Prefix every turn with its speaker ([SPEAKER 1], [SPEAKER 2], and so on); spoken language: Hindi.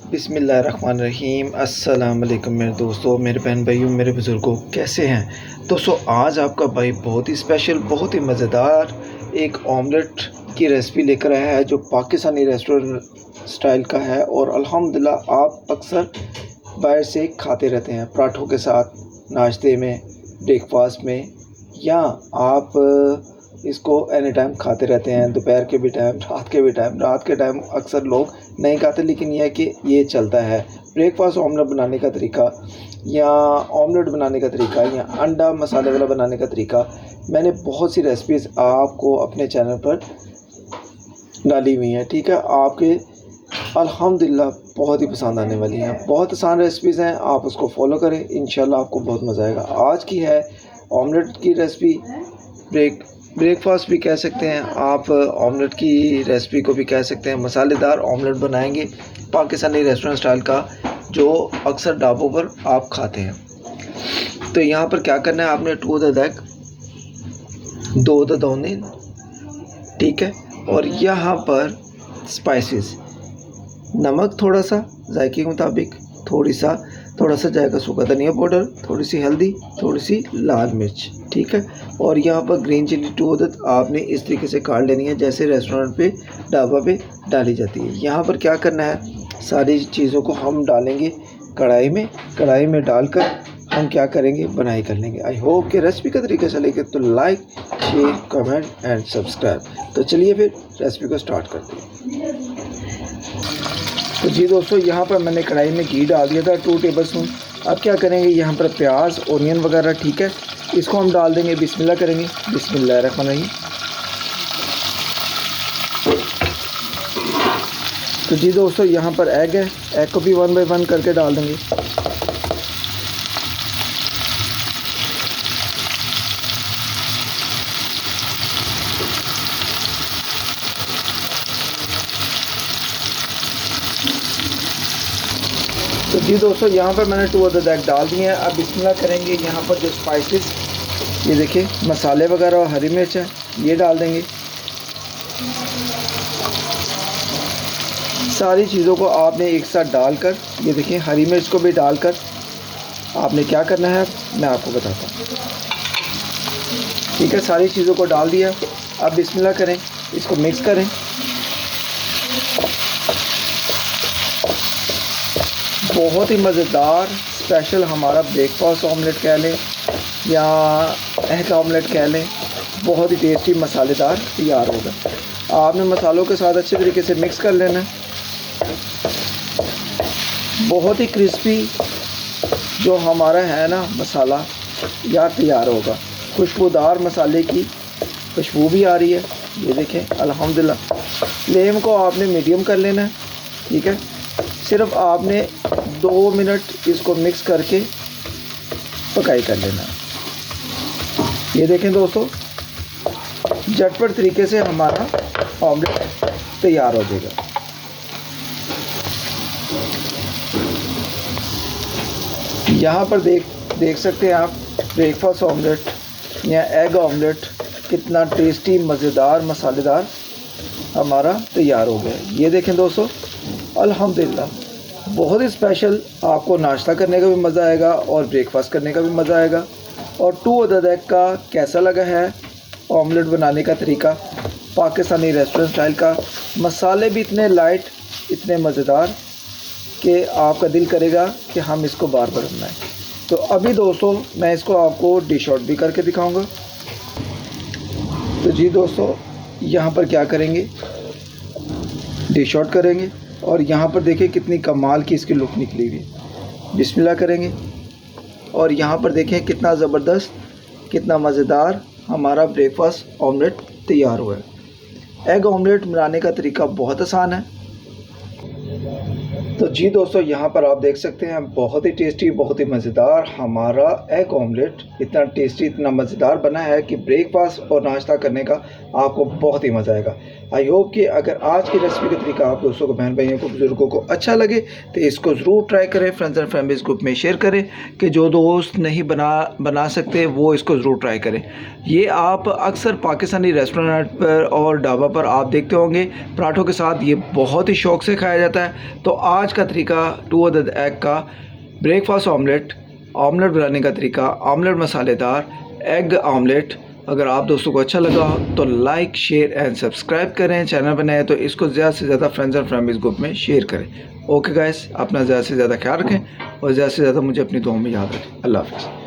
[SPEAKER 1] बिस्मिल्लाहिर्रहमानिर्रहीम। अस्सलाम वालेकुम मेरे दोस्तों, मेरे बहन भाइयों, मेरे बुज़ुर्गों, कैसे हैं दोस्तों। आज आपका भाई बहुत ही स्पेशल, बहुत ही मज़ेदार एक ऑमलेट की रेसिपी लेकर आया है जो पाकिस्तानी रेस्टोरेंट स्टाइल का है। और अल्हम्दुलिल्लाह आप अक्सर बाहर से खाते रहते हैं, पराठों के साथ, नाश्ते में, ब्रेकफास्ट में, या आप इसको एनी टाइम खाते रहते हैं, दोपहर के भी टाइम, रात के भी टाइम। रात के टाइम अक्सर लोग नहीं खाते, लेकिन यह है कि ये चलता है। ब्रेकफास्ट ऑमलेट बनाने का तरीका, या ऑमलेट बनाने का तरीका, या अंडा मसाले वाला बनाने का तरीका, मैंने बहुत सी रेसिपीज़ आपको अपने चैनल पर डाली हुई हैं। ठीक है, आपके अल्हम्दुलिल्लाह बहुत ही पसंद आने वाली हैं। बहुत आसान रेसिपीज़ हैं, आप उसको फॉलो करें, इंशाल्लाह आपको बहुत मज़ा आएगा। आज की है ऑमलेट की रेसिपी। ब्रेकफास्ट भी कह सकते हैं आप, ऑमलेट की रेसिपी को भी कह सकते हैं। मसालेदार ऑमलेट बनाएंगे पाकिस्तानी रेस्टोरेंट स्टाइल का, जो अक्सर ढाबों पर आप खाते हैं। तो यहाँ पर क्या करना है, आपने 2 अदद एग, 2 अदद ऑनियन, ठीक है। और यहाँ पर स्पाइसेस, नमक थोड़ा सा जायके के मुताबिक, थोड़ा सा जायका सूखा धनिया पाउडर, थोड़ी सी हल्दी, थोड़ी सी लाल मिर्च, ठीक है। और यहाँ पर ग्रीन चिली 2 अदद आपने इस तरीके से काट लेनी है जैसे रेस्टोरेंट पे, ढाबा पे डाली जाती है। यहाँ पर क्या करना है, सारी चीज़ों को हम डालेंगे कढ़ाई में डालकर हम क्या करेंगे, बनाई कर लेंगे। आई होप कि रेसिपी का तरीका चलेगा, तो like, share, comment and subscribe. तो चलिए फिर रेसिपी को स्टार्ट करते हैं। तो जी दोस्तों, यहाँ पर मैंने कढ़ाई में घी डाल दिया था 2 टेबल स्पून। अब क्या करेंगे, यहाँ पर प्याज, ओनियन वगैरह, ठीक है, इसको हम डाल देंगे। बिस्मिल्लाह करेंगे, बिस्मिल्लाहिर्रहमानिर्रहीम। तो जी दोस्तों, यहाँ पर एग है, एग को भी 1 बाय 1 करके डाल देंगे। तो जी दोस्तों, यहाँ पर मैंने 2 अदद एग डाल दिए हैं। अब बिस्मिल्लाह करेंगे। यहाँ पर जो स्पाइसेस, ये देखिए मसाले वगैरह और हरी मिर्च है, ये डाल देंगे। सारी चीज़ों को आपने एक साथ डालकर, ये देखिए हरी मिर्च को भी डालकर आपने क्या करना है, मैं आपको बताता हूँ। ठीक है, सारी चीज़ों को डाल दिया। अब बिस्मिल्लाह करें, इसको मिक्स करें। बहुत ही मज़ेदार स्पेशल हमारा ब्रेकफास्ट ऑमलेट कह लें या एग ऑमलेट कह लें, बहुत ही टेस्टी मसालेदार तैयार होगा। आपने मसालों के साथ अच्छे तरीके से मिक्स कर लेना है। बहुत ही क्रिस्पी जो हमारा है ना मसाला यार तैयार होगा। खुशबूदार मसाले की खुशबू भी आ रही है, ये देखें अल्हम्दुलिल्लाह। फ्लेम को आपने मीडियम कर लेना है, ठीक है। सिर्फ आपने 2 मिनट इसको मिक्स करके पकाई कर लेना है। ये देखें दोस्तों, झटपट तरीके से हमारा ऑमलेट तैयार हो जाएगा। यहाँ पर देख सकते हैं आप, ब्रेकफास्ट ऑमलेट या एग ऑमलेट कितना टेस्टी, मज़ेदार, मसालेदार हमारा तैयार हो गया। ये देखें दोस्तों, अल्हम्दुलिल्लाह बहुत ही स्पेशल। आपको नाश्ता करने का भी मज़ा आएगा और ब्रेकफास्ट करने का भी मज़ा आएगा। और 2 अदद एग का कैसा लगा है ऑमलेट बनाने का तरीका, पाकिस्तानी रेस्टोरेंट स्टाइल का। मसाले भी इतने लाइट, इतने मज़ेदार कि आपका दिल करेगा कि हम इसको बार बार बनाएं। तो अभी दोस्तों मैं इसको आपको डिश आउट भी करके दिखाऊंगा। तो जी दोस्तों, यहाँ पर क्या करेंगे, डिश आउट करेंगे। और यहाँ पर देखिए कितनी कमाल की इसकी लुक निकली हुई है। बिस्मिल्लाह करेंगे और यहाँ पर देखें कितना ज़बरदस्त, कितना मज़ेदार हमारा ब्रेकफास्ट ऑमलेट तैयार हुआ है। एग ऑमलेट बनाने का तरीका बहुत आसान है। तो जी दोस्तों, यहाँ पर आप देख सकते हैं बहुत ही टेस्टी, बहुत ही मज़ेदार हमारा एग ऑमलेट इतना टेस्टी, इतना मज़ेदार बना है कि ब्रेकफास्ट और नाश्ता करने का आपको बहुत ही मज़ा आएगा। आई होप कि अगर आज की रेसिपी का तरीका आप दोस्तों को, बहन भाइयों को, बुज़ुर्गों को अच्छा लगे तो इसको ज़रूर ट्राई करें। फ्रेंड्स एंड फैमिलीज़ ग्रुप में शेयर करें कि जो दोस्त नहीं बना सकते वो इसको ज़रूर ट्राई करें। ये आप अक्सर पाकिस्तानी रेस्टोरेंट पर और ढाबा पर आप देखते होंगे, पराठों के साथ ये बहुत ही शौक़ से खाया जाता है। तो आज आज का तरीका टू अदद एग का ब्रेकफास्ट ऑमलेट बनाने का तरीका, ऑमलेट मसालेदार एग ऑमलेट। अगर आप दोस्तों को अच्छा लगा तो लाइक, शेयर एंड सब्सक्राइब करें। चैनल बनाए तो इसको ज़्यादा से ज़्यादा फ्रेंड्स एंड फैमिलीज ग्रुप में शेयर करें। ओके गाइस, अपना ज़्यादा से ज़्यादा ख्याल रखें और ज़्यादा से ज़्यादा मुझे अपनी दुआओं में याद रखें। अल्लाह हाफ़िज़।